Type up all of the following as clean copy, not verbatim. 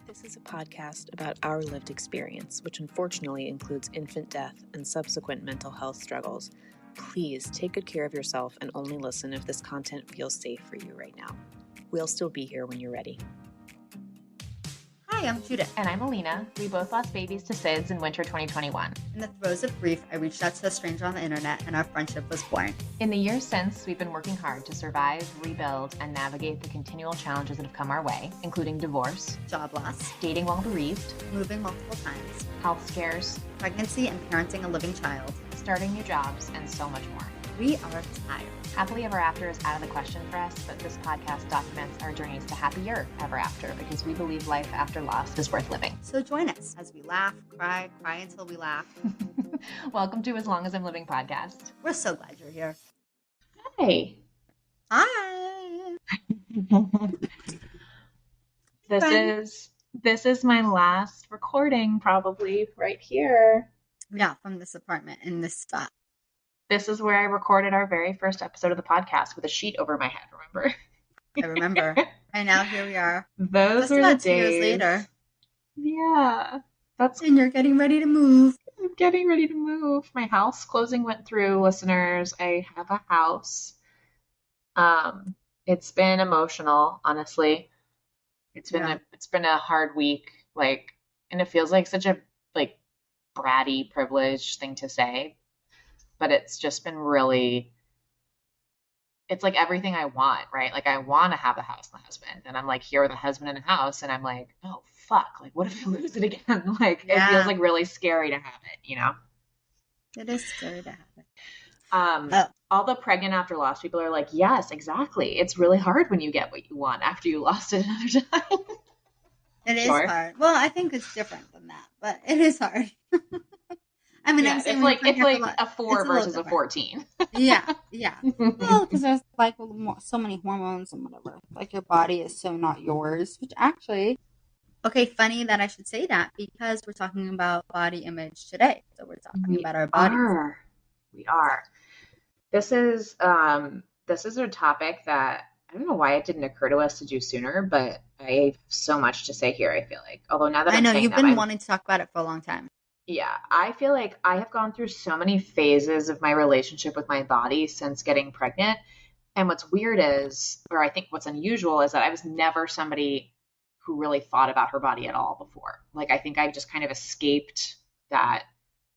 This is a podcast about our lived experience, which unfortunately includes infant death and subsequent mental health struggles. Please take good care of yourself and only listen if this content feels safe for you right now. We'll still be here when you're ready. Hi, I'm Judith. And I'm Alina. We both lost babies to SIDS in winter 2021. In the throes of grief, I reached out to a stranger on the internet and our friendship was born. In the years since, we've been working hard to survive, rebuild, and navigate the continual challenges that have come our way, including divorce, Job loss, dating while bereaved, moving multiple times, health scares, pregnancy and parenting a living child, starting new jobs, and so much more. We are tired. Happily ever after is out of the question for us, but this podcast documents our journeys to happier ever after because we believe life after loss is worth living. So join us as we laugh, cry until we laugh. Welcome to As Long as I'm Living podcast. We're so glad you're here. Hey. Hi. This is my last recording probably right here. Yeah, from this apartment in this spot. This is where I recorded our very first episode of the podcast with a sheet over my head, remember? I remember. And now here we are. Those were the days. 2 years later. Yeah. And you're getting ready to move. I'm getting ready to move. My house closing went through, listeners. I have a house. It's been emotional, honestly. It's been a hard week, and it feels like such a bratty, privileged thing to say. But it's just been really, it's like everything I want, right? Like I want to have a house and a husband, and I'm like here with a husband and a house, and I'm like, oh fuck, what if I lose it again? It feels like really scary to have it, you know? It is scary to have it. All the pregnant after loss people are like, yes, exactly. It's really hard when you get what you want after you lost it another time. It is hard. Well, I think it's different than that, but it is hard. I mean, yeah, it's like a 4 versus a 14. Yeah. Well, because there's so many hormones and whatever. Like your body is so not yours, which actually, okay, funny that I should say that because we're talking about body image today. So we're talking about our bodies. We are. This is a topic that I don't know why it didn't occur to us to do sooner, but I have so much to say here. I feel like, although now that I know you've been wanting to talk about it for a long time. Yeah, I feel like I have gone through so many phases of my relationship with my body since getting pregnant. And what's weird is, or I think what's unusual is that I was never somebody who really thought about her body at all before. I think I just kind of escaped that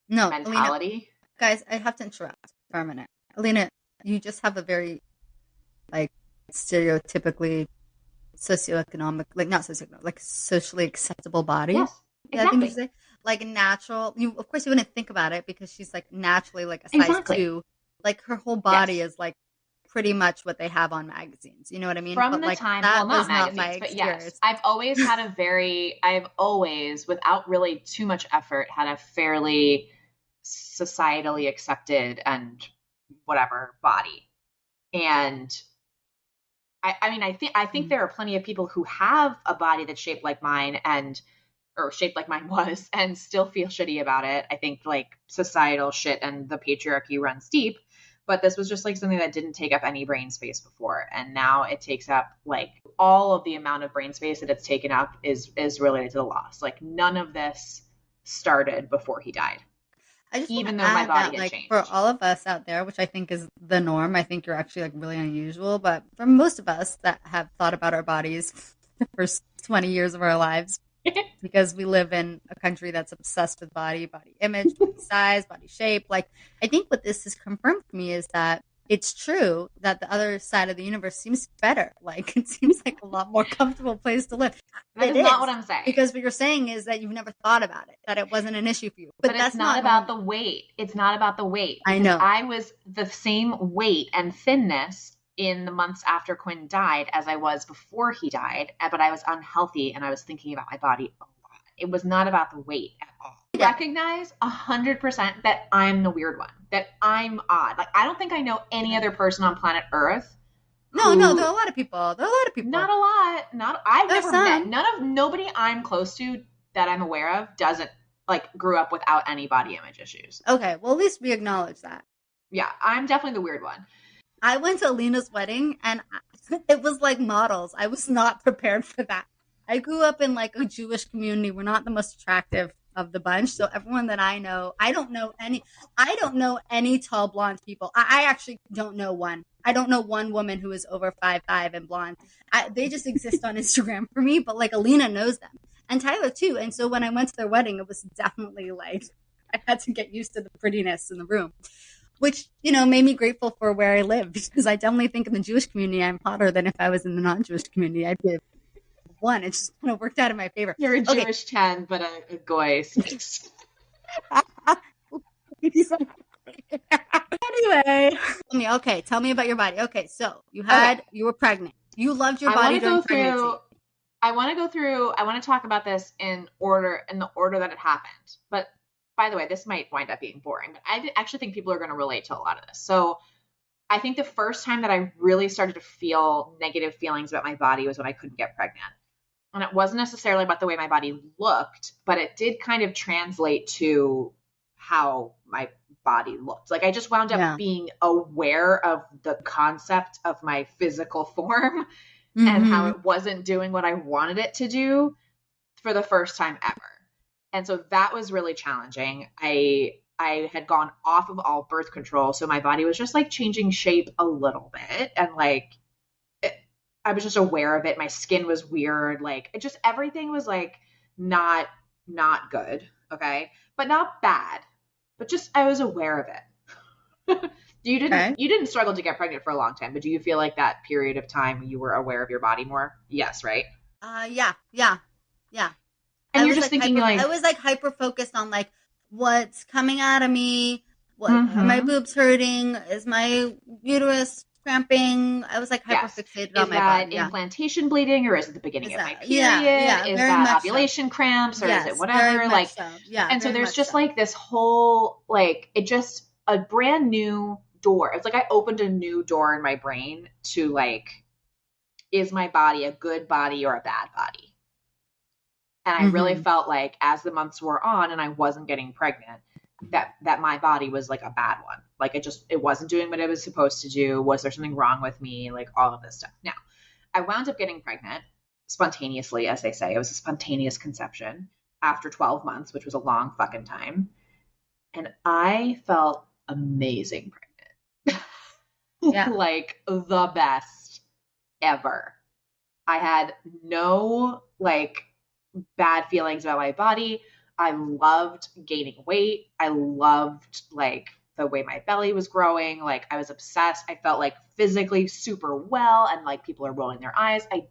mentality. Alina, guys, I have to interrupt for a minute. Alina, you just have a very, stereotypically socioeconomic, not socioeconomic, socially acceptable body. Yes, exactly. I think you say. Natural. Of course, you wouldn't think about it because she's naturally a size 2. Her whole body is pretty much what they have on magazines. You know what I mean? From the time, that not was magazines, not my but experience. yes, I've always, without really too much effort, had a fairly societally accepted and whatever body. And I think there are plenty of people who have a body that's shaped like mine or shaped like mine was, and still feel shitty about it. I think societal shit and the patriarchy runs deep, but this was just something that didn't take up any brain space before. And now it takes up all of the amount of brain space that it's taken up is related to the loss. None of this started before he died. Even though my body had changed. For all of us out there, which I think is the norm, I think you're actually really unusual, but for most of us that have thought about our bodies the first 20 years of our lives, because we live in a country that's obsessed with body image, body size, body shape. I think what this has confirmed for me is that it's true that the other side of the universe seems better. It seems like a lot more comfortable place to live. That is not what I'm saying. Because what you're saying is that you've never thought about it, that it wasn't an issue for you. But that's not about the weight. It's not about the weight. I know. I was the same weight and thinness in the months after Quinn died as I was before he died, but I was unhealthy and I was thinking about my body a lot. It was not about the weight at all. I recognize 100% that I'm the weird one, that I'm odd. I don't think I know any other person on planet Earth. No, there are a lot of people. Not a lot. I've never met nobody I'm close to that I'm aware of doesn't grew up without any body image issues. Okay, well at least we acknowledge that. Yeah, I'm definitely the weird one. I went to Alina's wedding and it was models. I was not prepared for that. I grew up in like a Jewish community. We're not the most attractive of the bunch. So everyone that I know, I don't know any tall blonde people. I actually don't know one. I don't know one woman who is over 5'5" and blonde. They just exist on Instagram for me, but like Alina knows them and Tyler too. And so when I went to their wedding, it was definitely like, I had to get used to the prettiness in the room, which, you know, made me grateful for where I live, because I definitely think in the Jewish community, I'm hotter than if I was in the non-Jewish community. I'd be one. It just kind of worked out in my favor. You're a Jewish 10, but a goy 6. Anyway, tell me about your body. Okay, so you were pregnant. You loved your body during pregnancy. I want to talk about this in the order that it happened. But by the way, this might wind up being boring, but I actually think people are going to relate to a lot of this. So I think the first time that I really started to feel negative feelings about my body was when I couldn't get pregnant. And it wasn't necessarily about the way my body looked, but it did kind of translate to how my body looked. Like I just wound up being aware of the concept of my physical form and how it wasn't doing what I wanted it to do for the first time ever. And so that was really challenging. I had gone off of all birth control. So my body was just like changing shape a little bit. And like, I was just aware of it. My skin was weird. Like it just, everything was like not good. Okay. But not bad, but just, I was aware of it. You didn't struggle to get pregnant for a long time, but do you feel like that period of time you were aware of your body more? Yes. Right. Yeah. And you're just thinking I was like hyper focused on like what's coming out of me. What are my boobs hurting? Is my uterus cramping? I was like hyper fixated on my body. Is that implantation bleeding, or is it the beginning of my period? Is that ovulation cramps, or is it whatever? Like, and so there's just like this whole like a brand new door. It's like I opened a new door in my brain to like, is my body a good body or a bad body? And I really felt like as the months wore on and I wasn't getting pregnant, that my body was like a bad one. Like it wasn't doing what it was supposed to do. Was there something wrong with me? Like all of this stuff. Now, I wound up getting pregnant spontaneously, as they say. It was a spontaneous conception after 12 months, which was a long fucking time. And I felt amazing pregnant. Like the best ever. I had no like bad feelings about my body. I loved gaining weight. I loved like the way my belly was growing. Like I was obsessed. I felt like physically super well, and like people are rolling their eyes. I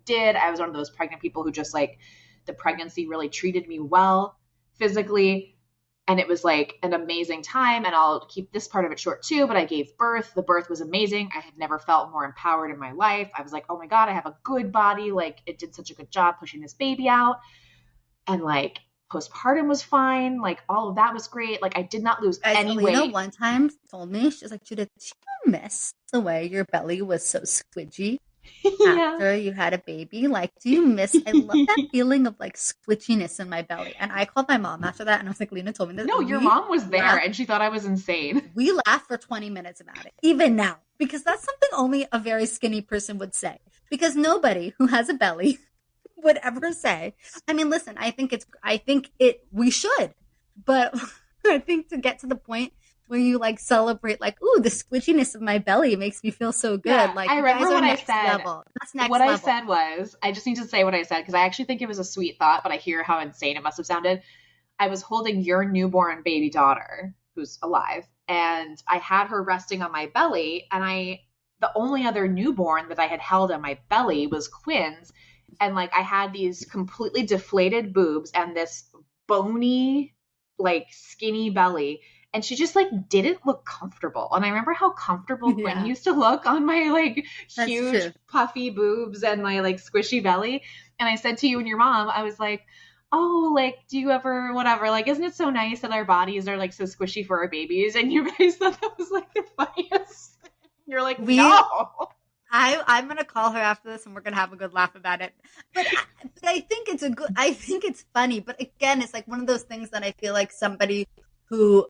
was one of those pregnant people who just like the pregnancy really treated me well physically. And it was like an amazing time. And I'll keep this part of it short too, but I gave birth. The birth was amazing. I had never felt more empowered in my life. I was like, oh my God, I have a good body. Like it did such a good job pushing this baby out. And like postpartum was fine. Like all of that was great. Like I did not lose any weight. Alina one time told me, she was like, Judith, do you miss the way your belly was so squidgy after you had a baby? Like, do you miss, I love that feeling of like squidginess in my belly. And I called my mom after that and I was like, Lena told me this. No, your mom was there and she thought I was insane. We laughed for 20 minutes about it, even now, because that's something only a very skinny person would say, because nobody who has a belly would ever say. I mean, listen, we should, but I think to get to the point where you like celebrate, like, ooh, the squidginess of my belly makes me feel so good. Yeah, like, I remember what I said. Level. That's next what level. I said was, I just need to say what I said because I actually think it was a sweet thought, but I hear how insane it must have sounded. I was holding your newborn baby daughter, who's alive, and I had her resting on my belly, and the only other newborn that I had held on my belly was Quinn's. And like I had these completely deflated boobs and this bony, like skinny belly. And she just like didn't look comfortable. And I remember how comfortable Quinn used to look on my like huge puffy boobs and my like squishy belly. And I said to you and your mom, I was like, oh, like, do you ever, whatever, like, isn't it so nice that our bodies are like so squishy for our babies? And you guys thought that was like the funniest. You're like, no. I'm going to call her after this and we're going to have a good laugh about it. But I think it's funny. But again, it's like one of those things that I feel like somebody who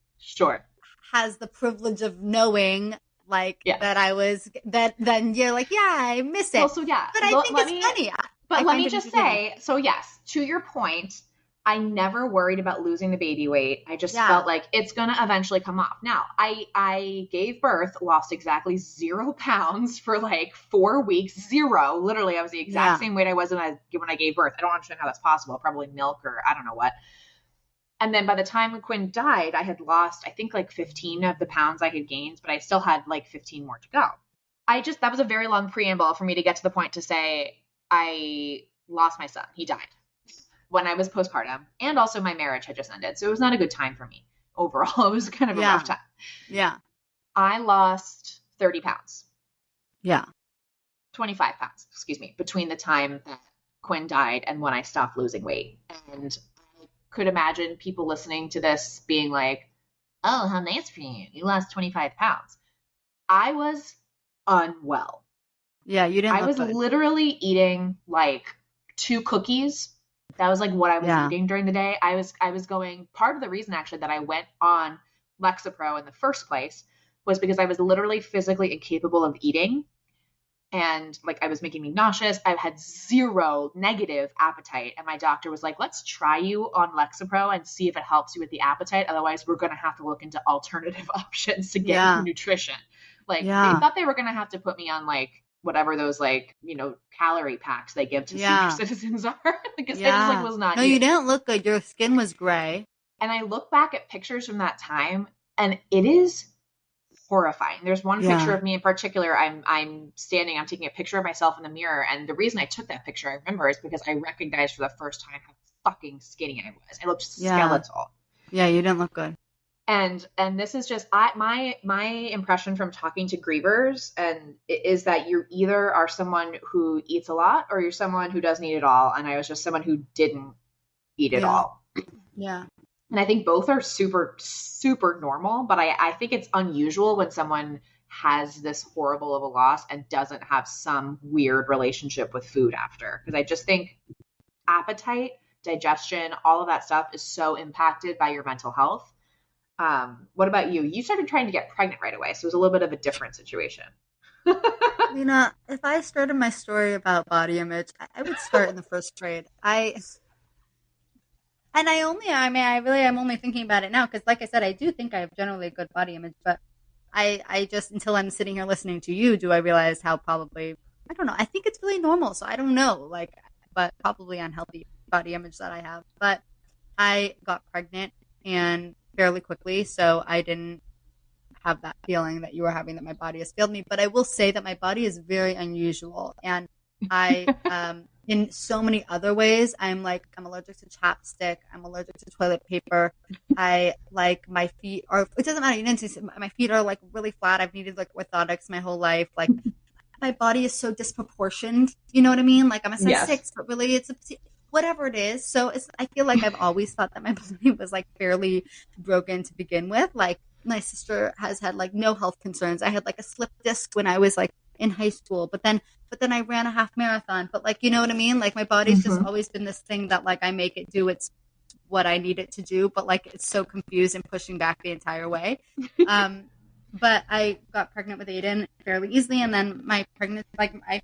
has the privilege of knowing like that I was, that then you're like, yeah, I miss it. Also, yeah. But I think it's funny. But let me just say, so yes, to your point, I never worried about losing the baby weight. I just felt like it's going to eventually come off. Now, I gave birth, lost exactly 0 pounds for like 4 weeks, 0. Literally, I was the exact same weight I was when I gave birth. I don't understand how that's possible. Probably milk or I don't know what. And then by the time Quinn died, I had lost, I think like 15 of the pounds I had gained, but I still had like 15 more to go. That was a very long preamble for me to get to the point to say I lost my son. He died when I was postpartum, and also my marriage had just ended. So it was not a good time for me overall. It was kind of a rough time. Yeah. I lost 30 pounds. Yeah. 25 pounds, excuse me, between the time that Quinn died and when I stopped losing weight. And I could imagine people listening to this being like, oh, how nice for you. You lost 25 pounds. I was unwell. Yeah, you didn't. I was literally eating like 2 cookies. That was like what I was eating during the day. I was going, part of the reason actually that I went on Lexapro in the first place was because I was literally physically incapable of eating. And like, I was making me nauseous. I had 0 negative appetite. And my doctor was like, let's try you on Lexapro and see if it helps you with the appetite. Otherwise, we're going to have to look into alternative options to get your nutrition. Like they thought they were going to have to put me on like, whatever those like, calorie packs they give to senior citizens are. Because I just like was not. No, you didn't look good. Your skin was gray. And I look back at pictures from that time and it is horrifying. There's one picture of me in particular. I'm taking a picture of myself in the mirror. And the reason I took that picture, I remember, is because I recognized for the first time how fucking skinny I was. I looked skeletal. Yeah, you didn't look good. And this is just my impression from talking to grievers, and is that you either are someone who eats a lot or you're someone who doesn't eat at all. And I was just someone who didn't eat at all. Yeah. And I think both are super, super normal, but I think it's unusual when someone has this horrible of a loss and doesn't have some weird relationship with food after. Because I just think appetite, digestion, all of that stuff is so impacted by your mental health. What about you? You started trying to get pregnant right away, so it was a little bit of a different situation. Lena, if I started my story about body image, I would start in the first grade. I'm only thinking about it now because, like I said, I do think I have generally a good body image, but I just, until I'm sitting here listening to you, do I realize how probably, I don't know, I think it's really normal, so I don't know, but probably unhealthy body image that I have. But I got pregnant and fairly quickly, so I didn't have that feeling that you were having, that my body has failed me. But I will say that my body is very unusual, and I in so many other ways, I'm allergic to chapstick, I'm allergic to toilet paper, I like my feet are, it doesn't matter, you didn't see, my feet are like really flat, I've needed like orthotics my whole life, like my body is so disproportioned, you know what I mean? Like I'm a size 6, but really it's whatever it is. So I feel like I've always thought that my body was like fairly broken to begin with. Like my sister has had like no health concerns. I had like a slip disc when I was like in high school, but then I ran a half marathon. But like, you know what I mean? Like my body's just always been this thing that like I make it do it's what I need it to do, but like it's so confused and pushing back the entire way. But I got pregnant with Aiden fairly easily, and then my pregnancy, like I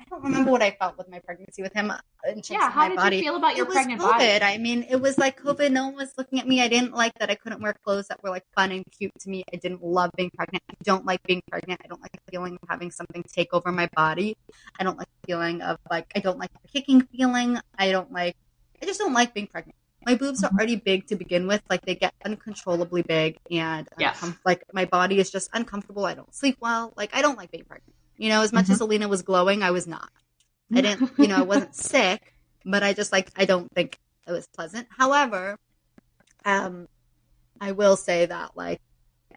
don't remember what I felt with my pregnancy with him. How did you feel about your pregnant body? I mean, it was like COVID. No one was looking at me. I didn't like that I couldn't wear clothes that were like fun and cute to me. I didn't love being pregnant. I don't like being pregnant. I don't like the feeling of having something take over my body. I don't like the feeling of like, I don't like the kicking feeling. I just don't like being pregnant. My boobs are already big to begin with. Like they get uncontrollably big, and like my body is just uncomfortable. I don't sleep well. Like I don't like being pregnant. You know, as much as Alina was glowing, I was not. I didn't, I wasn't sick, but I just like, I don't think it was pleasant. However, I will say that like,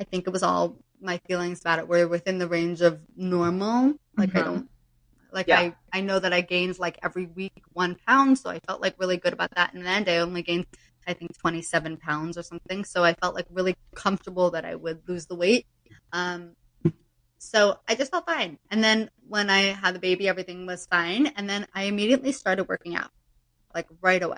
I think it was all my feelings about it were within the range of normal. Like I don't, like I know that I gained like every week 1 pound. So I felt like really good about that. In the end, I only gained, I think 27 pounds or something. So I felt like really comfortable that I would lose the weight. So I just felt fine. And then when I had the baby, everything was fine. And then I immediately started working out, like right away.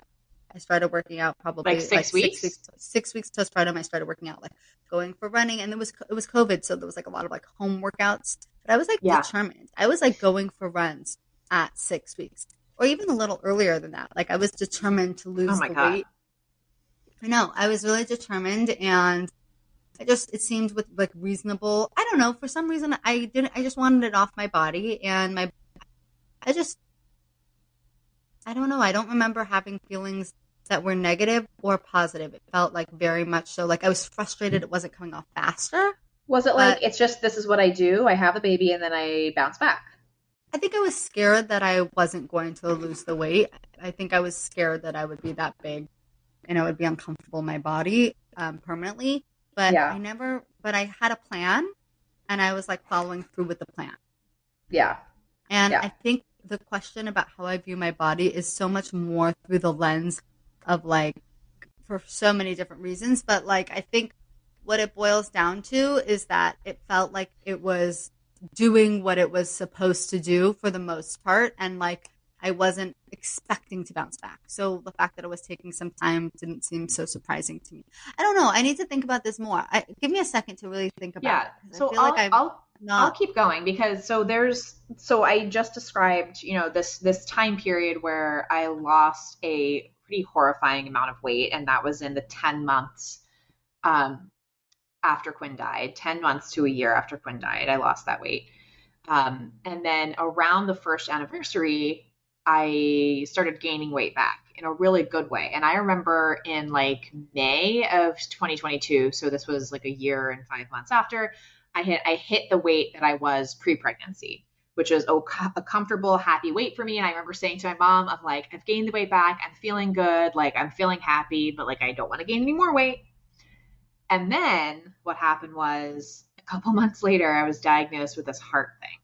I started working out probably like 6 weeks. 6 weeks postpartum. I started working out, like going for running. And it was COVID. So there was like a lot of like home workouts. But I was like determined. I was like going for runs at 6 weeks. or even a little earlier than that. Like I was determined to lose the God. weight. I know, I was really determined, and it seemed with like reasonable, I don't know, for some reason I just wanted it off my body, and I just, I don't know, I don't remember having feelings that were negative or positive. It felt like very much so, like I was frustrated it wasn't coming off faster. Was it like, it's just, this is what I do, I have a baby and then I bounce back? I think I was scared that I wasn't going to lose the weight. I think I was scared that I would be that big and I would be uncomfortable in my body permanently. But Yeah. I had a plan, and I was like following through with the plan. Yeah. And I think the question about how I view my body is so much more through the lens of like, for so many different reasons. But like, I think what it boils down to is that it felt like it was doing what it was supposed to do for the most part. And like, I wasn't expecting to bounce back. So the fact that it was taking some time didn't seem so surprising to me. I don't know. I need to think about this more. Give me a second to really think about it. So I'll keep going, because so I just described, this time period where I lost a pretty horrifying amount of weight. And that was in the 10 months after Quinn died, 10 months to a year after Quinn died, I lost that weight. And then around the first anniversary, I started gaining weight back in a really good way. And I remember in like May of 2022, so this was like a year and 5 months after, I hit the weight that I was pre-pregnancy, which was a comfortable, happy weight for me. And I remember saying to my mom, I'm like, I've gained the weight back. I'm feeling good. Like I'm feeling happy, but like, I don't want to gain any more weight. And then what happened was a couple months later, I was diagnosed with this heart thing.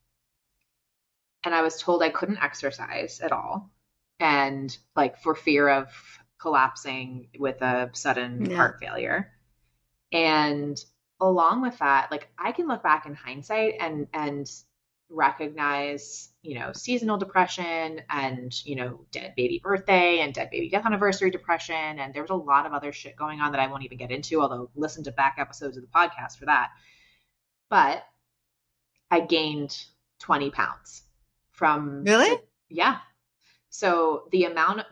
And I was told I couldn't exercise at all. And like for fear of collapsing with a sudden heart failure. And along with that, like I can look back in hindsight and recognize, seasonal depression and, dead baby birthday and dead baby death anniversary depression. And there was a lot of other shit going on that I won't even get into, although listen to back episodes of the podcast for that. But I gained 20 pounds from. Really? Yeah. So the amount of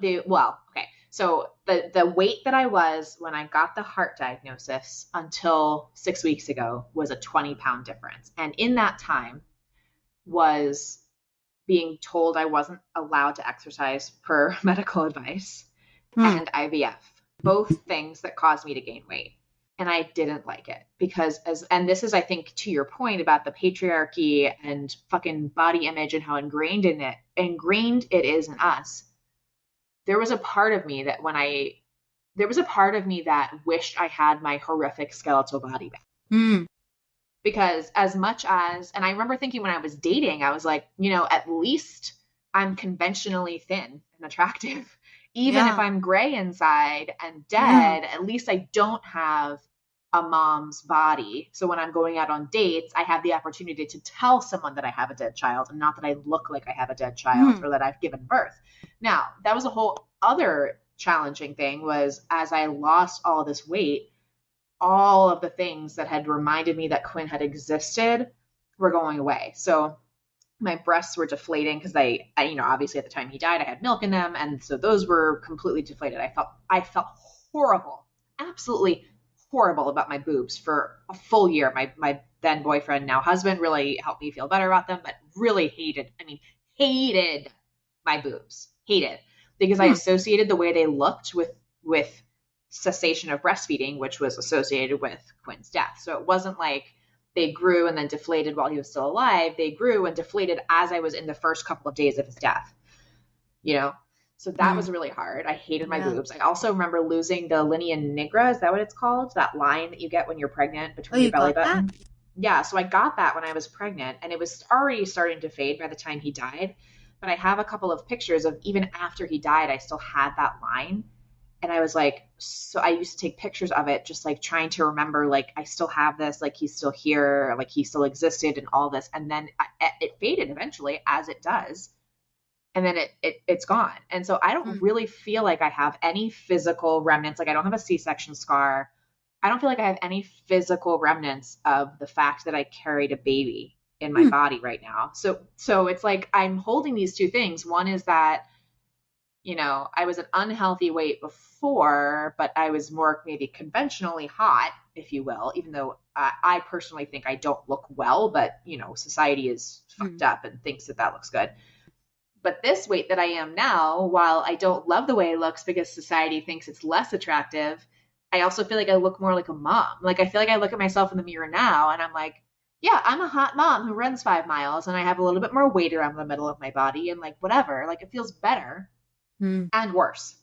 so the weight that I was when I got the heart diagnosis until 6 weeks ago was a 20-pound difference. And in that time was being told I wasn't allowed to exercise per medical advice and IVF, both things that caused me to gain weight. And I didn't like it because and this is, I think, to your point about the patriarchy and fucking body image and how ingrained it is in us. There was a part of me that wished I had my horrific skeletal body back. Because as much as, and I remember thinking when I was dating, I was like, at least I'm conventionally thin and attractive. Even if I'm gray inside and dead, at least I don't have a mom's body. So when I'm going out on dates, I have the opportunity to tell someone that I have a dead child and not that I look like I have a dead child or that I've given birth. Now, that was a whole other challenging thing, was as I lost all this weight, all of the things that had reminded me that Quinn had existed were going away. So my breasts were deflating because I obviously at the time he died, I had milk in them. And so those were completely deflated. I felt horrible, absolutely horrible about my boobs for a full year. My then boyfriend, now husband, really helped me feel better about them, but really hated my boobs, because I associated the way they looked with cessation of breastfeeding, which was associated with Quinn's death. So it wasn't like they grew and then deflated while he was still alive. They grew and deflated as I was in the first couple of days of his death, So that was really hard. I hated my boobs. I also remember losing the linea nigra. Is that what it's called? That line that you get when you're pregnant between your belly button. Yeah. So I got that when I was pregnant, and it was already starting to fade by the time he died. But I have a couple of pictures of even after he died, I still had that line. And I was like, so I used to take pictures of it, just like trying to remember, like, I still have this, like, he's still here, like, he still existed and all this. And then it faded eventually, as it does. And then it's gone. And so I don't really feel like I have any physical remnants. Like I don't have a C-section scar. I don't feel like I have any physical remnants of the fact that I carried a baby in my body right now. So it's like I'm holding these two things. One is that you know, I was an unhealthy weight before, but I was more maybe conventionally hot, if you will, even though I personally think I don't look well, but, you know, society is fucked up and thinks that that looks good. But this weight that I am now, while I don't love the way it looks because society thinks it's less attractive, I also feel like I look more like a mom. Like, I feel like I look at myself in the mirror now and I'm like, yeah, I'm a hot mom who runs 5 miles and I have a little bit more weight around the middle of my body and like whatever. Like, it feels better and worse.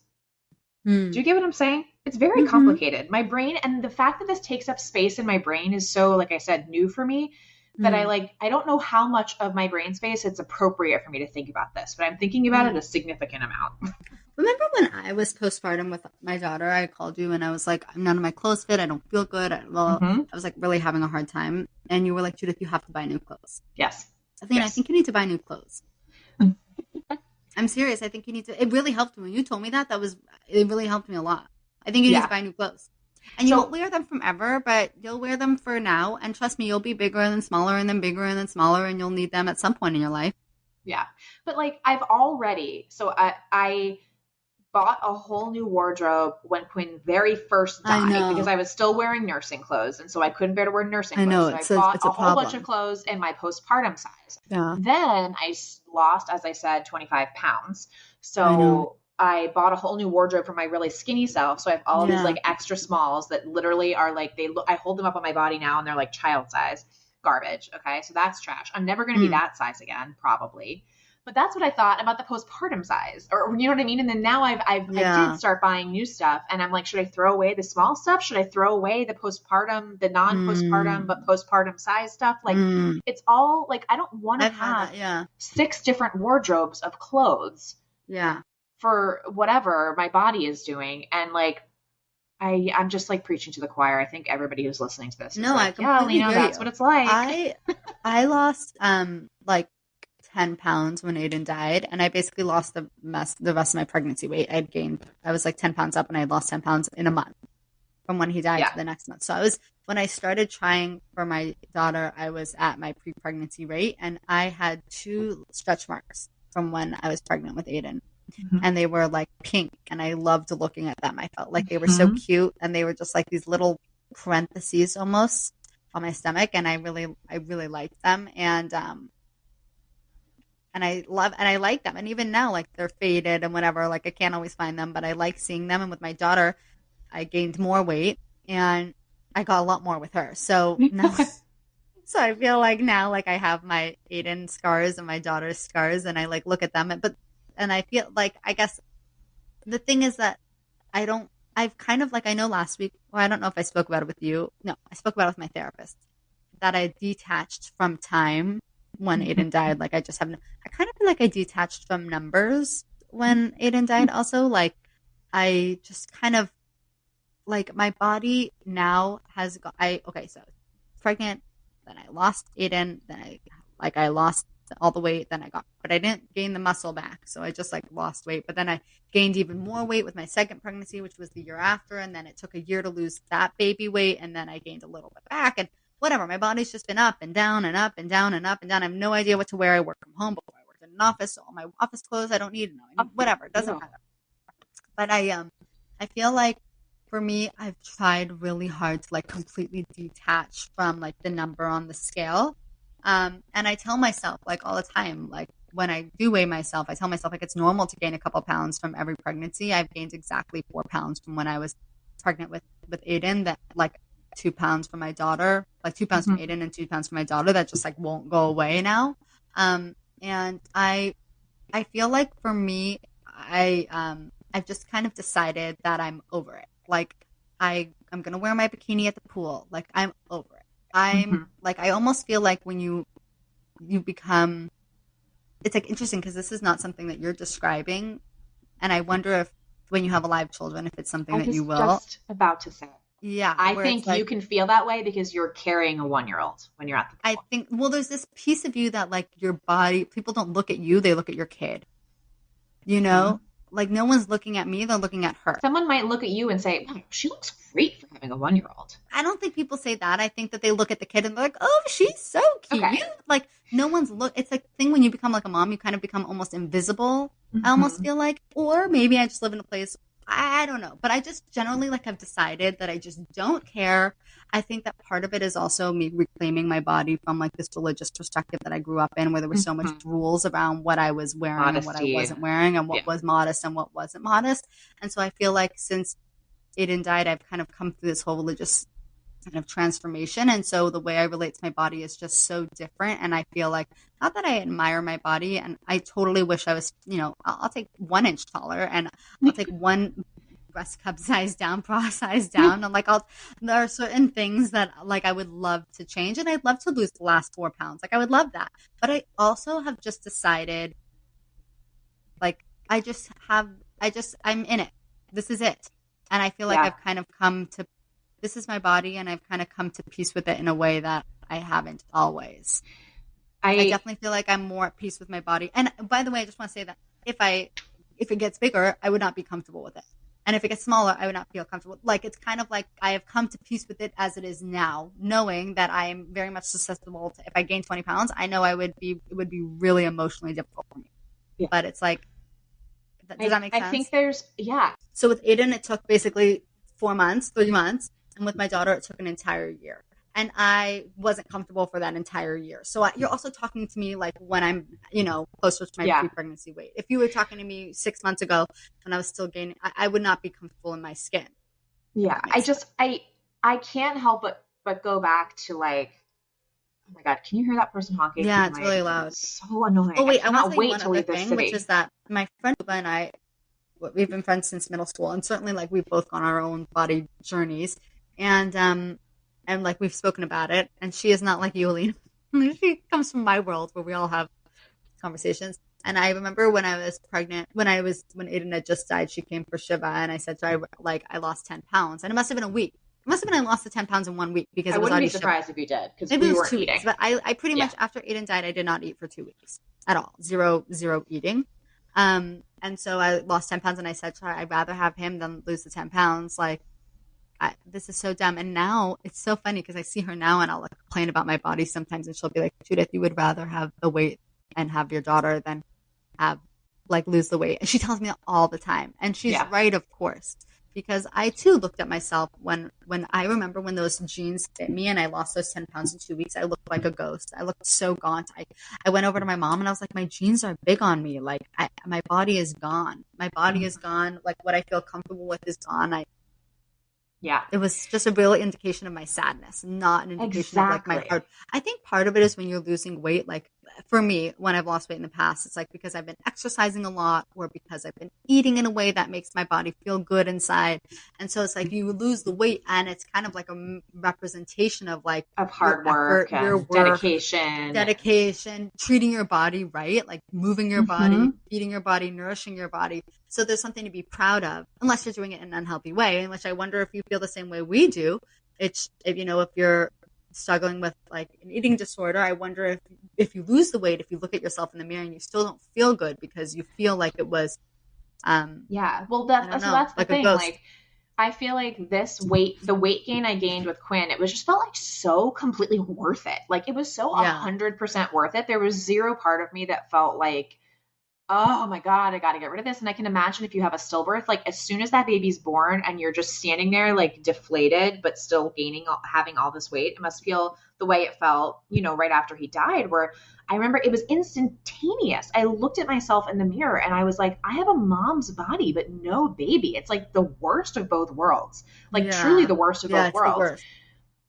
Do you get what I'm saying? It's very complicated. My brain, and the fact that this takes up space in my brain is so, like I said, new for me that I don't know how much of my brain space it's appropriate for me to think about this, but I'm thinking about it a significant amount. Remember when I was postpartum with my daughter, I called you and I was like, none of my clothes fit. I don't feel good. I was like really having a hard time. And you were like, Judith, you have to buy new clothes. Yes. I think you need to buy new clothes. I'm serious. I think you need to. It really helped me. When you told me that, it really helped me a lot. I think you need to buy new clothes. And you won't wear them forever, but you'll wear them for now. And trust me, you'll be bigger and then smaller and then bigger and then smaller, and you'll need them at some point in your life. Yeah. But like, I bought a whole new wardrobe when Quinn very first died because I was still wearing nursing clothes. And so I couldn't bear to wear nursing clothes. I know. So I bought a whole bunch of clothes in my postpartum size. Yeah. Then I lost, as I said, 25 pounds. So I bought a whole new wardrobe for my really skinny self. So I have all these like extra smalls that literally are like, I hold them up on my body now and they're like child size. Garbage. Okay. So that's trash. I'm never going to be that size again, probably. But that's what I thought about the postpartum size, or you know what I mean? And then now I did start buying new stuff and I'm like, should I throw away the small stuff? Should I throw away the postpartum, the non-postpartum, but postpartum size stuff? Like it's all like, I don't want to have 6 different wardrobes of clothes for whatever my body is doing. And like, I'm just like preaching to the choir. I think everybody who's listening to this is like, yeah, Alina, that's what it's like. I lost like 10 pounds when Aiden died, and I basically lost the rest of my pregnancy weight. I was like 10 pounds up and I had lost 10 pounds in a month from when he died to the next month. So when I started trying for my daughter, I was at my pre-pregnancy weight, and I had 2 stretch marks from when I was pregnant with Aiden. And they were like pink, and I loved looking at them. I felt like they were so cute, and they were just like these little parentheses almost on my stomach, and I really liked them, and I like them, and even now, like, they're faded and whatever, like I can't always find them, but I like seeing them. And with my daughter, I gained more weight, and I got a lot more with her. So now, so I feel like now, like, I have my Aiden scars and my daughter's scars, and I like look at them, and I feel like, I guess the thing is that I've kind of like, I know last week, well, I don't know if I spoke about it with you. No, I spoke about it with my therapist, that I detached from time when Aiden died. Like, I kind of feel like I detached from numbers when Aiden died also. Like, I just kind of, like, my body now has got, so pregnant, then I lost Aiden, then I lost all the weight, then but I didn't gain the muscle back. So I just like lost weight, but then I gained even more weight with my second pregnancy, which was the year after. And then it took a year to lose that baby weight. And then I gained a little bit back, and whatever. My body's just been up and down and up and down and up and down. I have no idea what to wear. I work from home, before I worked in an office. So all my office clothes, I don't need them. I mean, whatever. It doesn't matter. But I feel like for me, I've tried really hard to like completely detach from like the number on the scale. And I tell myself like all the time, like when I do weigh myself, I tell myself like it's normal to gain a couple pounds from every pregnancy. I've gained exactly 4 pounds from when I was pregnant with Aiden, that like 2 pounds from my daughter, like 2 pounds from Aiden and 2 pounds from my daughter that just like won't go away now. And I feel like for me, I've just kind of decided that I'm over it. Like I'm going to wear my bikini at the pool. Like I'm over it. I'm like, I almost feel like when you become, it's like interesting because this is not something that you're describing. And I wonder if when you have alive children, if it's something that you will. I was just about to say. Yeah. I think like, you can feel that way because you're carrying a 1-year-old when you're at the pool. I think, well, there's this piece of you that like your body, people don't look at you, they look at your kid. You know? Like no one's looking at me, they're looking at her. Someone might look at you and say, wow, she looks great for having a 1-year-old. I don't think people say that. I think that they look at the kid and they're like, oh, she's so cute. Okay. Like, no one's it's like the thing when you become like a mom, you kind of become almost invisible. I almost feel like, or maybe I just live in a place, I don't know. But I just generally like have decided that I just don't care. I think that part of it is also me reclaiming my body from like this religious perspective that I grew up in, where there were so much rules around what I was wearing and what I wasn't wearing and what was modest and what wasn't modest. And so I feel like since Aiden died, I've kind of come through this whole religious kind of transformation. And so the way I relate to my body is just so different. And I feel like, not that I admire my body, and I totally wish I was, I'll take 1 inch taller and I'll take 1 breast cup size down, bra size down. And like, there are certain things that like I would love to change, and I'd love to lose the last 4 pounds. Like I would love that. But I also have just decided, like, I'm in it. This is it. And I feel like I've kind of come to, this is my body, and I've kind of come to peace with it in a way that I haven't always. I definitely feel like I'm more at peace with my body. And by the way, I just want to say that if it gets bigger, I would not be comfortable with it. And if it gets smaller, I would not feel comfortable. Like, it's kind of like I have come to peace with it as it is now, knowing that I am very much susceptible to, if I gain 20 pounds, I know it would be really emotionally difficult for me. Yeah. But it's like, does that make sense? I think there's, So with Aiden, it took basically 3 months. And with my daughter, it took an entire year. And I wasn't comfortable for that entire year. So you're also talking to me like when I'm, closer to my pre-pregnancy weight. If you were talking to me 6 months ago when I was still gaining, I would not be comfortable in my skin. Yeah. I can't help but go back to like, oh my God, can you hear that person honking? Yeah, it's really loud. It's so annoying. Oh wait, I want to say one other thing, which is that my friend Luba and I, we've been friends since middle school, and certainly like we've both gone our own body journeys, and like we've spoken about it. And she is not like you, Alina. She comes from my world where we all have conversations. And I remember when I was pregnant, when Aiden had just died, she came for Shiva, and I said to her, I lost 10 pounds, and it must have been a week. It must have been I lost the 10 pounds in 1 week because I it was wouldn't already be surprised if you did, because we weren't 2 eating. weeks. But I pretty much, after Aiden died, I did not eat for 2 weeks at all. Zero eating. And so I lost 10 pounds, and I said to her, I'd rather have him than lose the 10 pounds. Like, this is so dumb. And now it's so funny because I see her now, and I'll like complain about my body sometimes, and she'll be like, Judith, you would rather have the weight and have your daughter than have lose the weight. And she tells me that all the time. And she's right, of course, because I too looked at myself when I remember when those jeans fit me and I lost those 10 pounds in 2 weeks. I looked like a ghost. I looked so gaunt. I went over to my mom and I was like, my jeans are big on me. Like my body is gone. My body is gone. Like what I feel comfortable with is gone. It was just a real indication of my sadness, not an indication of like my heart. I think part of it is when you're losing weight, like for me, when I've lost weight in the past, it's like because I've been exercising a lot or because I've been eating in a way that makes my body feel good inside. And so it's like you lose the weight and it's kind of like a representation of like of hard work, and your work, dedication, treating your body right, like moving your body, feeding your body, nourishing your body. So there's something to be proud of, unless you're doing it in an unhealthy way, in which I wonder if you feel the same way we do. If you're struggling with like an eating disorder, I wonder if you lose the weight, if you look at yourself in the mirror and you still don't feel good because you feel like it was well that's the thing. Like I feel like the weight gain I gained with Quinn, it was just felt like so completely worth it. Like it was so 100% worth it. There was zero part of me that felt like, oh my God, I got to get rid of this. And I can imagine if you have a stillbirth, like as soon as that baby's born and you're just standing there like deflated, but still having all this weight, it must feel the way it felt, right after he died, where I remember it was instantaneous. I looked at myself in the mirror and I was like, I have a mom's body, but no baby. It's like the worst of both worlds, like truly the worst of both worlds.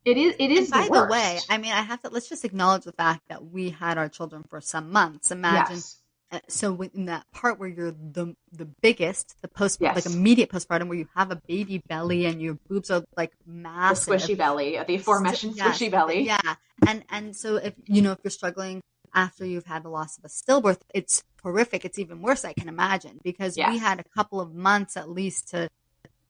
It is. By the way, I mean, let's just acknowledge the fact that we had our children for some months. Imagine. Yes. So in that part where you're the biggest, like immediate postpartum, where you have a baby belly and your boobs are like massive, the squishy belly, the aforementioned squishy belly. And so if you're struggling after you've had the loss of a stillbirth, it's horrific. It's even worse, I can imagine, because we had a couple of months at least to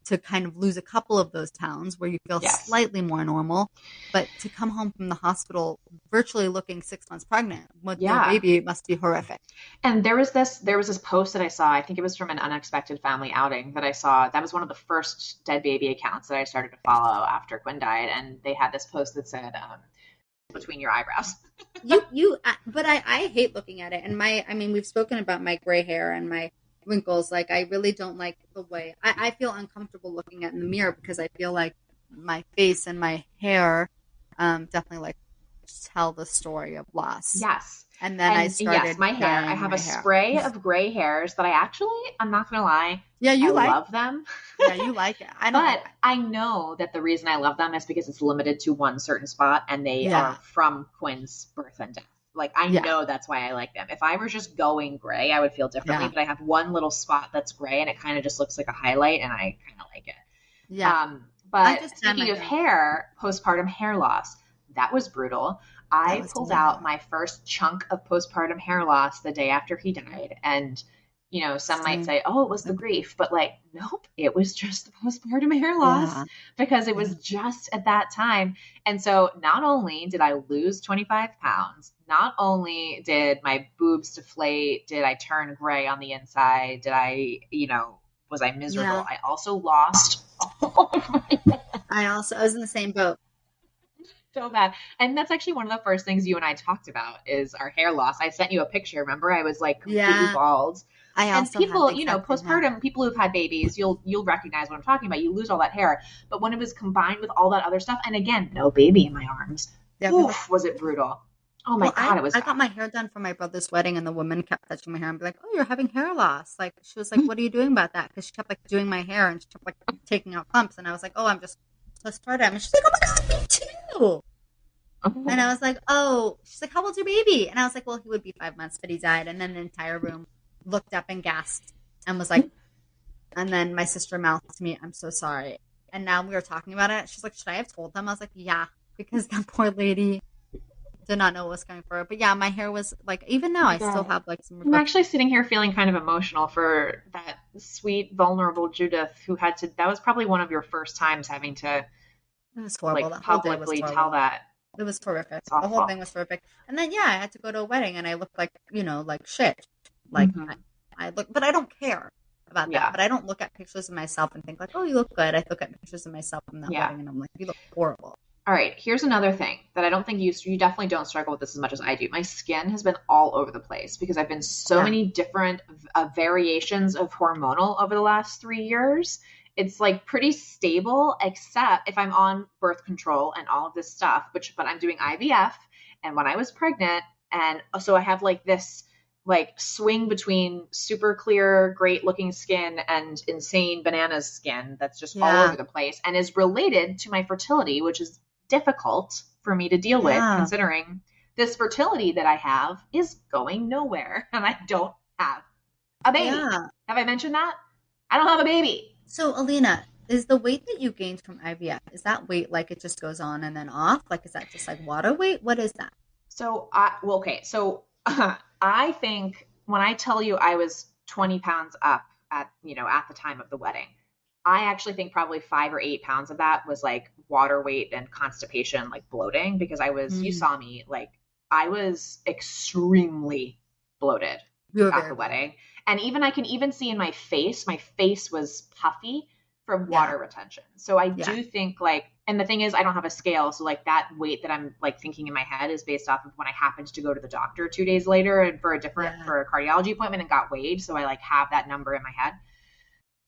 to kind of lose a couple of those pounds where you feel slightly more normal, but to come home from the hospital virtually looking 6 months pregnant with your baby, it must be horrific. And there was this post that I saw, I think it was from an unexpected family outing that I saw. That was one of the first dead baby accounts that I started to follow after Quinn died. And they had this post that said, between your eyebrows. But I hate looking at it. And we've spoken about my gray hair and my wrinkles. Like, I really don't like the way I feel uncomfortable looking at in the mirror because I feel like my face and my hair definitely like tell the story of loss. Yes. And then I started my hair. I have a spray of gray hairs that I'm not going to lie. Yeah, I love them. Yeah, you like it. I know that the reason I love them is because it's limited to one certain spot and they are from Quinn's birth and death. Like, I know that's why I like them. If I were just going gray, I would feel differently. But I have one little spot that's gray, and it kind of just looks like a highlight, and I kind of like it. Yeah. But speaking of hair, postpartum hair loss, that was brutal. I pulled out my first chunk of postpartum hair loss the day after he died. And, you know, some might say, oh, it was the grief. But, like, nope, it was just the postpartum hair loss because it was just at that time. And so not only did I lose 25 pounds, not only did my boobs deflate, did I turn gray on the inside, did I, was I miserable? Yeah. I also lost all of my hair. I was in the same boat. So bad. And that's actually one of the first things you and I talked about is our hair loss. I sent you a picture. Remember, I was like completely bald. And people, postpartum, people who've had babies, you'll recognize what I'm talking about. You lose all that hair. But when it was combined with all that other stuff, and again, no baby in my arms, was it brutal. Oh my God, it was. I got my hair done for my brother's wedding, and the woman kept touching my hair and be like, "Oh, you're having hair loss." Like, she was like, "What are you doing about that?" Because she kept like doing my hair and she kept like taking out clumps, and I was like, "Oh, I'm just postpartum." And she's like, "Oh my God, me too." And I was like, "Oh," she's like, "How old's your baby?" And I was like, "Well, he would be 5 months, but he died." And then the entire room looked up and gasped and was like, and then my sister mouthed to me, "I'm so sorry." And now we were talking about it. She's like, "Should I have told them?" I was like, "Yeah," because that poor lady did not know what was coming for her. But yeah, my hair was like, even now I still have like some. I'm actually sitting here feeling kind of emotional for that sweet, vulnerable Judith who had to. That was probably one of your first times having to. It was horrible. Like, publicly tell that. It was horrific. The whole thing was horrific. And then I had to go to a wedding, and I looked like like shit. Like I look, but I don't care about that. But I don't look at pictures of myself and think like, "Oh, you look good." I look at pictures of myself from that wedding, and I'm like, "You look horrible." All right, here's another thing that I don't think you definitely don't struggle with this as much as I do. My skin has been all over the place because I've been so many different variations of hormonal over the last 3 years. It's like pretty stable, except if I'm on birth control and all of this stuff, but I'm doing IVF. And when I was pregnant, and so I have like this like swing between super clear, great looking skin and insane bananas skin that's just all over the place and is related to my fertility, which is difficult for me to deal with considering this fertility that I have is going nowhere and I don't have a baby. Have I mentioned that? I don't have a baby. So Alina, is the weight that you gained from IVF, is that weight like it just goes on and then off? Like, is that just like water weight? What is that? So I think when I tell you I was 20 pounds up at the time of the wedding, I actually think probably 5 or 8 pounds of that was like water weight and constipation, like bloating, because you saw me, like I was extremely bloated at the wedding. And I can even see in my face was puffy from water retention. So I do think like, and the thing is I don't have a scale. So like that weight that I'm like thinking in my head is based off of when I happened to go to the doctor 2 days later and for a cardiology appointment and got weighed. So I like have that number in my head.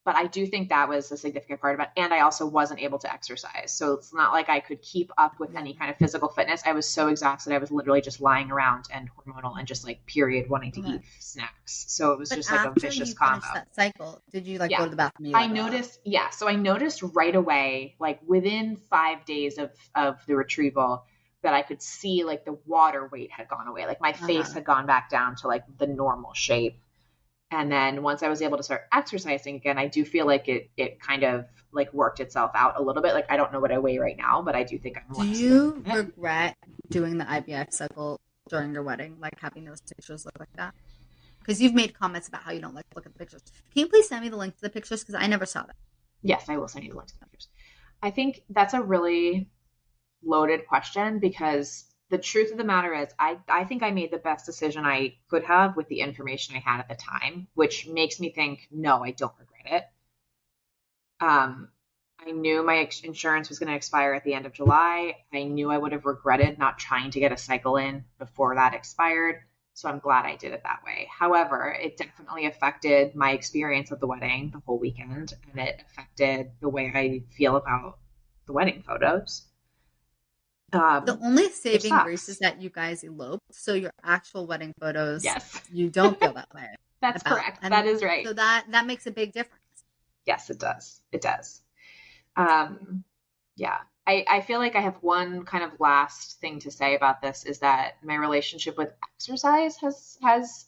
But I do think that was a significant part of it. And I also wasn't able to exercise. So it's not like I could keep up with any kind of physical fitness. I was so exhausted. I was literally just lying around and hormonal and just like period wanting to eat snacks. So it was just like a vicious combo. That cycle, did you like go to the bathroom? I noticed. Yeah. So I noticed right away, like within 5 days of the retrieval, that I could see like the water weight had gone away. Like my face had gone back down to like the normal shape. And then once I was able to start exercising again, I do feel like it kind of like worked itself out a little bit. Like I don't know what I weigh right now, but I do think I'm less. Do you regret doing the IVF cycle during your wedding, like having those pictures look like that? Because you've made comments about how you don't like to look at the pictures. Can you please send me the link to the pictures? Because I never saw that. Yes, I will send you the links to the pictures. I think that's a really loaded question because the truth of the matter is I think I made the best decision I could have with the information I had at the time, which makes me think, no, I don't regret it. I knew my insurance was going to expire at the end of July. I knew I would have regretted not trying to get a cycle in before that expired. So I'm glad I did it that way. However, it definitely affected my experience of the wedding the whole weekend, and it affected the way I feel about the wedding photos. The only saving sucks. grace is that you guys eloped, so your actual wedding photos, Yes. you don't feel that way. That's correct. That is right. So that makes a big difference. Yes, it does. It does. Yeah. I feel like I have one kind of last thing to say about this is that my relationship with exercise has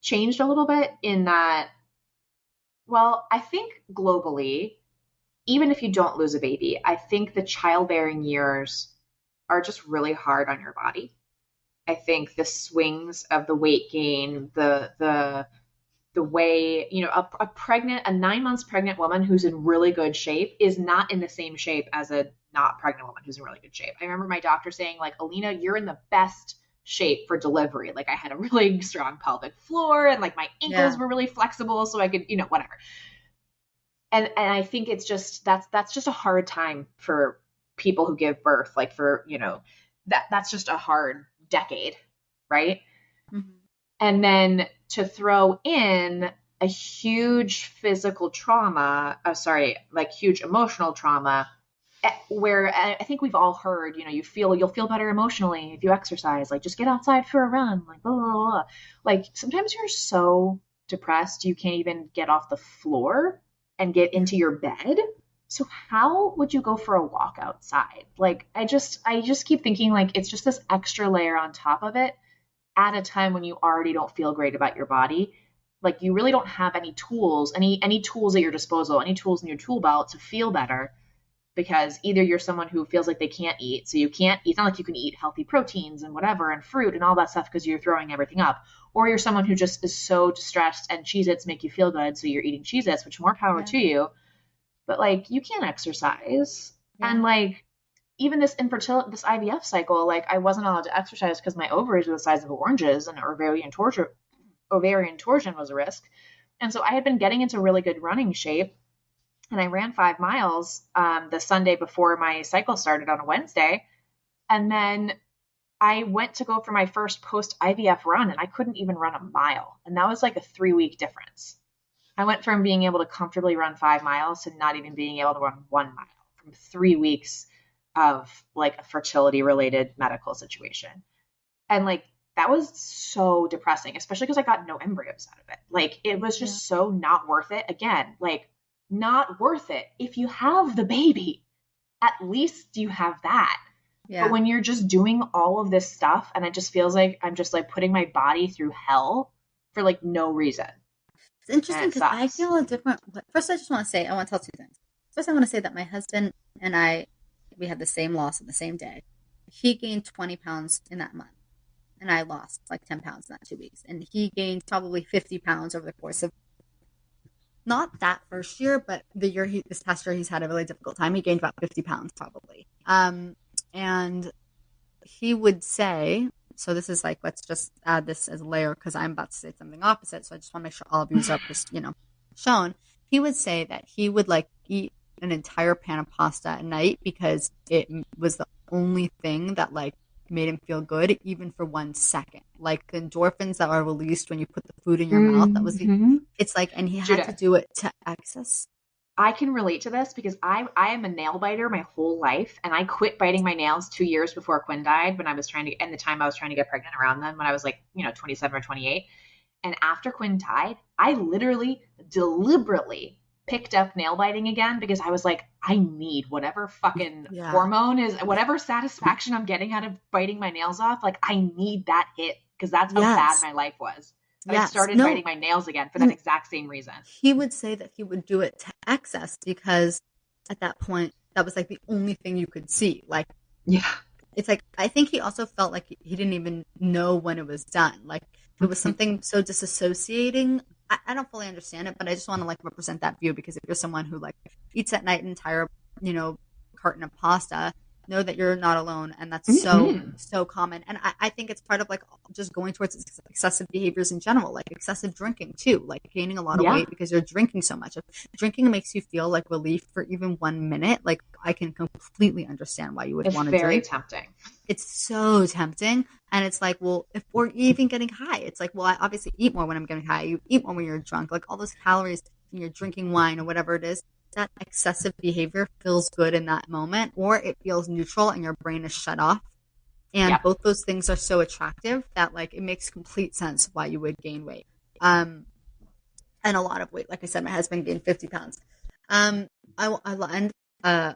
changed a little bit in that, well, I think globally, even if you don't lose a baby, I think the childbearing years are just really hard on your body. I think the swings of the weight gain, the way, you know, a 9 months pregnant woman who's in really good shape is not in the same shape as a not pregnant woman who's in really good shape. I remember my doctor saying, like, Alina, you're in the best shape for delivery. Like, I had a really strong pelvic floor and like my ankles were really flexible so I could, you know, whatever. And I think it's just that's just a hard time for people who give birth, like for, you know, that's just a hard decade, right? Mm-hmm. And then to throw in a huge physical trauma, like huge emotional trauma, where I think we've all heard, you know, you'll feel better emotionally if you exercise, like just get outside for a run, like blah, blah, blah. Like sometimes you're so depressed you can't even get off the floor and get into your bed. So how would you go for a walk outside? Like I just keep thinking like it's just this extra layer on top of it at a time when you already don't feel great about your body. Like you really don't have any tools, any tools at your disposal, any tools in your tool belt to feel better, because either you're someone who feels like they can't eat, so you can't, it's not like you can eat healthy proteins and whatever and fruit and all that stuff because you're throwing everything up, or you're someone who just is so distressed and Cheez-Its make you feel good, so you're eating Cheez-Its, which more power to you, but like you can't exercise. And like even this IVF cycle, like I wasn't allowed to exercise because my ovaries were the size of oranges and ovarian torsion was a risk. And so I had been getting into really good running shape, and I ran 5 miles the Sunday before my cycle started on a Wednesday. And then I went to go for my first post-IVF run, and I couldn't even run a mile. And that was like a 3-week difference. I went from being able to comfortably run 5 miles to not even being able to run 1 mile from 3 weeks of like a fertility-related medical situation. And like that was so depressing, especially because I got no embryos out of it. Like it was just so not worth it. Again, like not worth it. If you have the baby, at least you have that. But when you're just doing all of this stuff, and it just feels like I'm just like putting my body through hell for like no reason. It's interesting because I feel a different. First, I want to tell 2 things. First, I want to say that my husband and we had the same loss on the same day. He gained 20 pounds in that month, and I lost like 10 pounds in that 2 weeks. And he gained probably 50 pounds over the course of not that first year, but this past year, he's had a really difficult time. He gained about 50 pounds probably. And he would say, so this is like, let's just add this as a layer because I'm about to say something opposite. So I just want to make sure all of you are just, shown. He would say that he would like eat an entire pan of pasta at night because it was the only thing that like made him feel good, even for 1 second. Like the endorphins that are released when you put the food in your mouth. That was it's like, and he had to do it to excess. I can relate to this because I am a nail biter my whole life, and I quit biting my nails 2 years before Quinn died and the time I was trying to get pregnant around then when I was like, 27 or 28. And after Quinn died, I literally deliberately picked up nail biting again because I was like, I need whatever fucking hormone is, whatever satisfaction I'm getting out of biting my nails off. Like I need that hit because that's how bad my life was. I started biting my nails again for that exact same reason. He would say that he would do it to excess because at that point, that was like the only thing you could see. Like, it's like, I think he also felt like he didn't even know when it was done. Like it was something so disassociating. I don't fully understand it, but I just want to like represent that view, because if you're someone who like eats at night an entire, carton of pasta, know that you're not alone. And that's so common. And I think it's part of like just going towards excessive behaviors in general, like excessive drinking too, like gaining a lot of weight because you're drinking so much. If drinking makes you feel like relief for even 1 minute, like I can completely understand why you would want to drink. It's very tempting. It's so tempting. And it's like, well, if we're even getting high, it's like, well, I obviously eat more when I'm getting high. You eat more when you're drunk. Like all those calories when you're drinking wine or whatever it is, that excessive behavior feels good in that moment, or it feels neutral and your brain is shut off. And both those things are so attractive that like it makes complete sense why you would gain weight. And a lot of weight. Like I said, my husband gained 50 pounds. I wanted to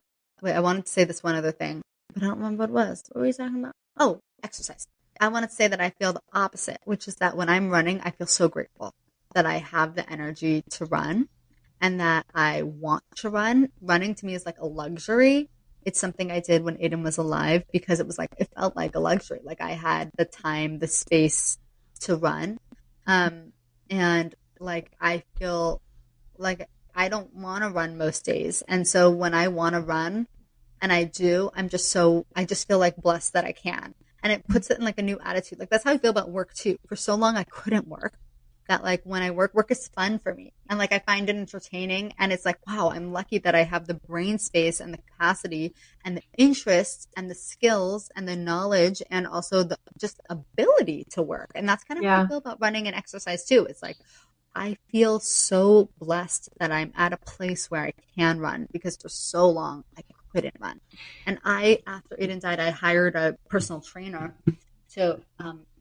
say this one other thing, but I don't remember what it was. What were we talking about? Oh, exercise. I want to say that I feel the opposite, which is that when I'm running, I feel so grateful that I have the energy to run and that I want to run. Running to me is like a luxury. It's something I did when Aiden was alive because it was like, it felt like a luxury. Like I had the time, the space to run. And like, I feel like I don't want to run most days. And so when I want to run and I do, I just feel like blessed that I can. And it puts it in like a new attitude. Like that's how I feel about work too. For so long, I couldn't work. That like when I work is fun for me. And like I find it entertaining. And it's like, wow, I'm lucky that I have the brain space and the capacity and the interest and the skills and the knowledge and also the just ability to work. And that's kind of how I feel about running and exercise too. It's like, I feel so blessed that I'm at a place where I can run, because for so long I couldn't run. And after Aiden died, I hired a personal trainer to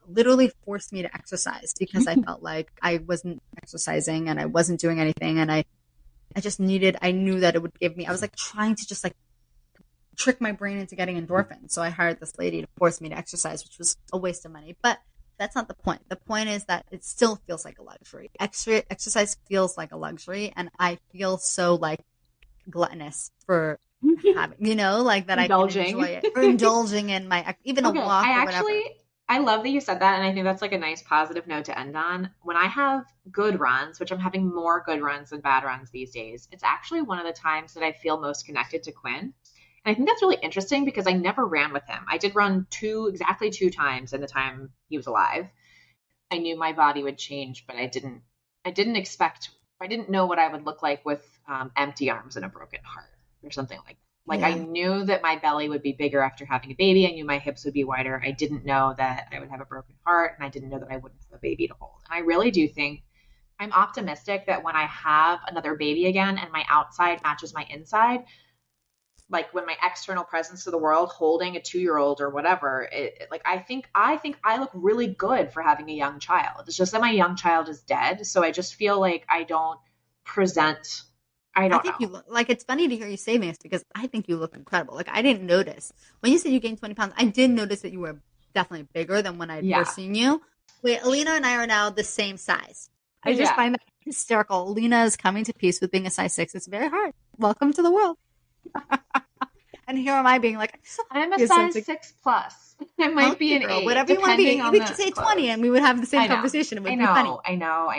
literally force me to exercise, because I felt like I wasn't exercising and I wasn't doing anything. And I knew that it would give me, I was like trying to just like trick my brain into getting endorphins. So I hired this lady to force me to exercise, which was a waste of money. But that's not the point. The point is that it still feels like a luxury. Exercise feels like a luxury. And I feel so like gluttonous for having, like that indulging. I can enjoy it. Or indulging in my, even a walk or whatever. I love that you said that. And I think that's like a nice positive note to end on. When I have good runs, which I'm having more good runs than bad runs these days, it's actually one of the times that I feel most connected to Quinn. And I think that's really interesting because I never ran with him. I did run exactly two times in the time he was alive. I knew my body would change, but I didn't know what I would look like with empty arms and a broken heart or something like that. Like I knew that my belly would be bigger after having a baby. I knew my hips would be wider. I didn't know that I would have a broken heart, and I didn't know that I wouldn't have a baby to hold. And I really do think I'm optimistic that when I have another baby again and my outside matches my inside, like when my external presence to the world holding a 2-year-old or whatever, I think I look really good for having a young child. It's just that my young child is dead. So I just feel like I don't present. I think know. You look like, it's funny to hear you say this because I think you look incredible. Like I didn't notice when you said you gained 20 pounds. I did notice that you were definitely bigger than when I first seen you. Wait, Alina and I are now the same size. I just find that hysterical. Alina is coming to peace with being a size 6. It's very hard. Welcome to the world. And here am I being like, I'm a size 6 plus. I might be an 8. Whatever you want to be. You could say 20 and we would have the same conversation. It would be funny. I know.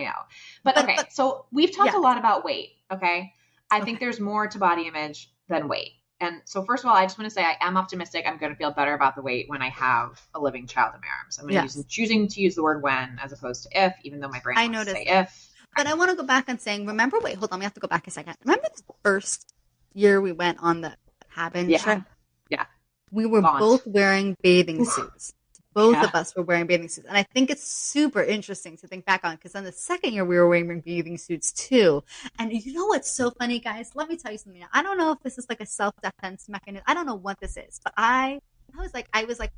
But okay, so we've talked a lot about weight, okay? I think there's more to body image than weight. And so first of all, I just want to say I am optimistic. I'm going to feel better about the weight when I have a living child in my arms. I'm choosing to use the word when as opposed to if, even though my brain wants to say if. But I want to go back and saying, hold on, we have to go back a second. Remember the first year we went on the cabin trip? Yeah. We were both wearing bathing suits. Both of us were wearing bathing suits. And I think it's super interesting to think back on because then the second year we were wearing bathing suits too. And you know what's so funny, guys? Let me tell you something. I don't know if this is like a self-defense mechanism. I don't know what this is. But I was like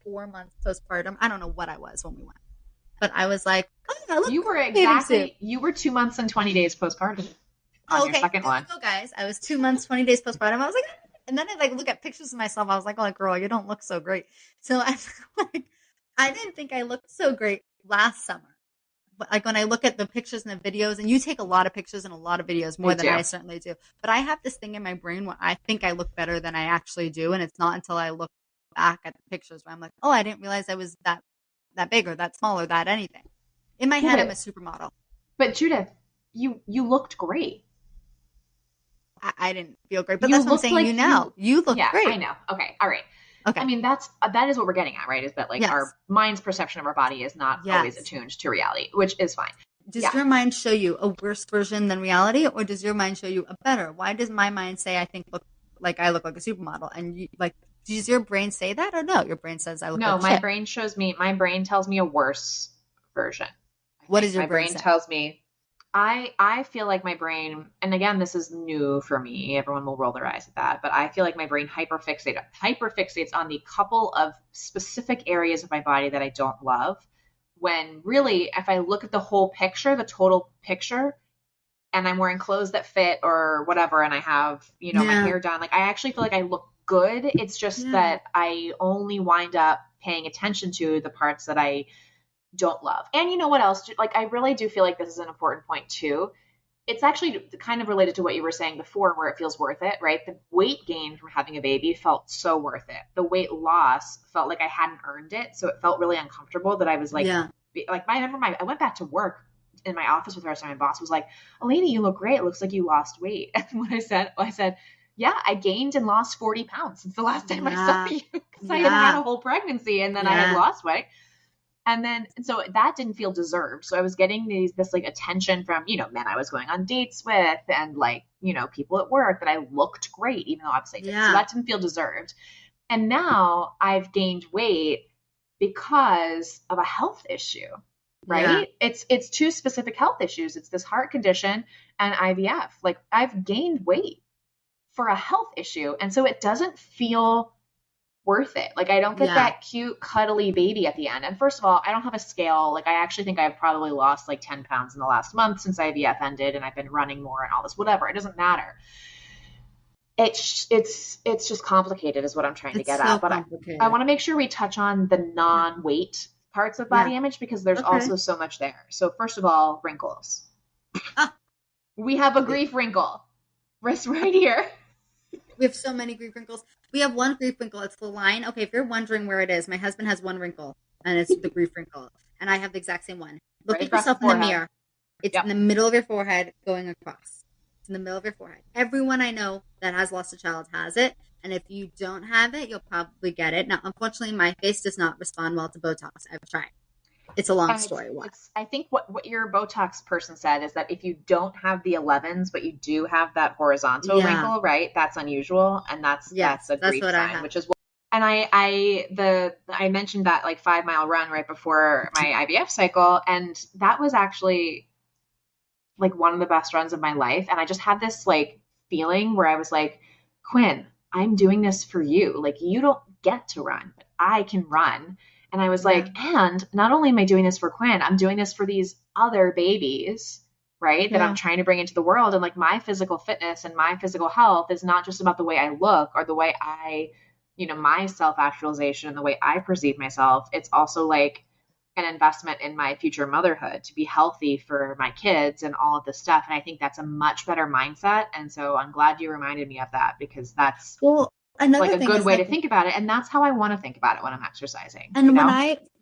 4 months postpartum. I don't know what I was when we went. But I was like, I look you were 2 months and 20 days postpartum on your second one. So guys, I was 2 months, 20 days postpartum. I was like, and then I like look at pictures of myself. I was like, oh, girl, you don't look so great. So I'm like, I didn't think I looked so great last summer. But like when I look at the pictures and the videos, and you take a lot of pictures and a lot of videos more than I certainly do. But I have this thing in my brain where I think I look better than I actually do. And it's not until I look back at the pictures where I'm like, oh, I didn't realize I was that big or that small or that anything. In my head, I'm a supermodel. But Judith, you looked great. I didn't feel great, but that's what I'm saying. You look great. I know. Okay. All right. Okay. I mean, that is what we're getting at, right? Is that like our mind's perception of our body is not always attuned to reality, which is fine. Does your mind show you a worse version than reality, or does your mind show you a better? Why does my mind say I look like a supermodel, and you, like, does your brain say that, or no? Your brain says I look. No, my brain tells me a worse version. What does your brain say? Tells me? I feel like my brain, and again, this is new for me. Everyone will roll their eyes at that, but I feel like my brain hyperfixates on the couple of specific areas of my body that I don't love. When really, if I look at the whole picture, the total picture, and I'm wearing clothes that fit or whatever, and I have, my hair done, like I actually feel like I look good. It's just that I only wind up paying attention to the parts that I don't love. And you know what else? Like, I really do feel like this is an important point too. It's actually kind of related to what you were saying before, where it feels worth it, right? The weight gain from having a baby felt so worth it. The weight loss felt like I hadn't earned it. So it felt really uncomfortable that I was like, I went back to work in my office with her. So my boss was like, Alina, you look great. It looks like you lost weight. And what I said, yeah, I gained and lost 40 pounds since the last time I saw you, because I had a whole pregnancy and then I had lost weight. And so that didn't feel deserved. So I was getting this like attention from, men I was going on dates with, and like, people at work, that I looked great, even though obviously I didn't. So that didn't feel deserved. And now I've gained weight because of a health issue, right? Yeah. It's two specific health issues. It's this heart condition and IVF. Like, I've gained weight for a health issue. And so it doesn't feel worth it. Like, I don't get that cute, cuddly baby at the end. And first of all, I don't have a scale. Like, I actually think I've probably lost like 10 pounds in the last month since IVF ended, and I've been running more and all this, whatever. It doesn't matter. It's just complicated is what I'm trying to get at. But I want to make sure we touch on the non-weight parts of body image, because there's also so much there. So first of all, wrinkles. We have a grief wrinkle. Right here. We have so many grief wrinkles. We have one grief wrinkle. It's the line. Okay, if you're wondering where it is, my husband has one wrinkle, and it's the grief wrinkle. And I have the exact same one. Look at yourself in the mirror. It's in the middle of your forehead going across. It's in the middle of your forehead. Everyone I know that has lost a child has it. And if you don't have it, you'll probably get it. Now, unfortunately, my face does not respond well to Botox. I've tried. It's a long story. I think what your Botox person said is that if you don't have the 11s, but you do have that horizontal wrinkle, right? That's unusual. And that's a grief sign, which is what, and I mentioned that like 5-mile run right before my IVF cycle. And that was actually like one of the best runs of my life. And I just had this like feeling where I was like, Quinn, I'm doing this for you. Like, you don't get to run, but I can run. And I was like, and not only am I doing this for Quinn, I'm doing this for these other babies, right? That I'm trying to bring into the world. And like, my physical fitness and my physical health is not just about the way I look or the way I, my self-actualization and the way I perceive myself. It's also like an investment in my future motherhood to be healthy for my kids and all of this stuff. And I think that's a much better mindset. And so I'm glad you reminded me of that, because that's like a good way to think about it. And that's how I want to think about it when I'm exercising. And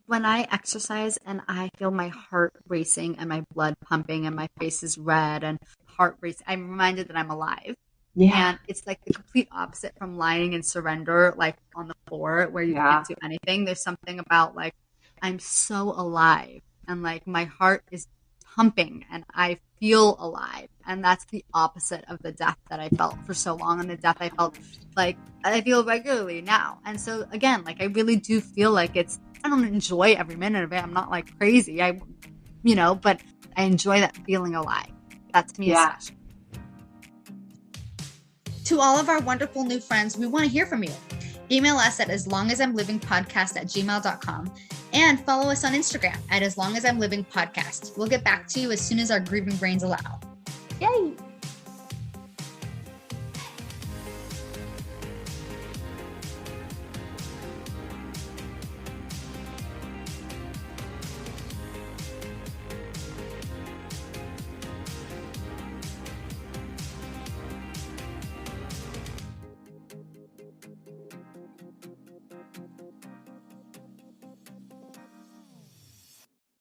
when I exercise and I feel my heart racing and my blood pumping and my face is red and heart racing, I'm reminded that I'm alive. Yeah. And it's like the complete opposite from lying in surrender, like on the floor where you can't do anything. There's something about like, I'm so alive and like my heart is pumping and I feel alive. And that's the opposite of the death that I felt for so long, and the death I felt like I feel regularly now. And so again, like I really do feel like I don't enjoy every minute of it. I'm not like crazy. But I enjoy that feeling alive. That to me is special. To all of our wonderful new friends, we want to hear from you. Email us at aslongasimlivingpodcast@gmail.com and follow us on Instagram at aslongasimlivingpodcast. We'll get back to you as soon as our grieving brains allow. Yay!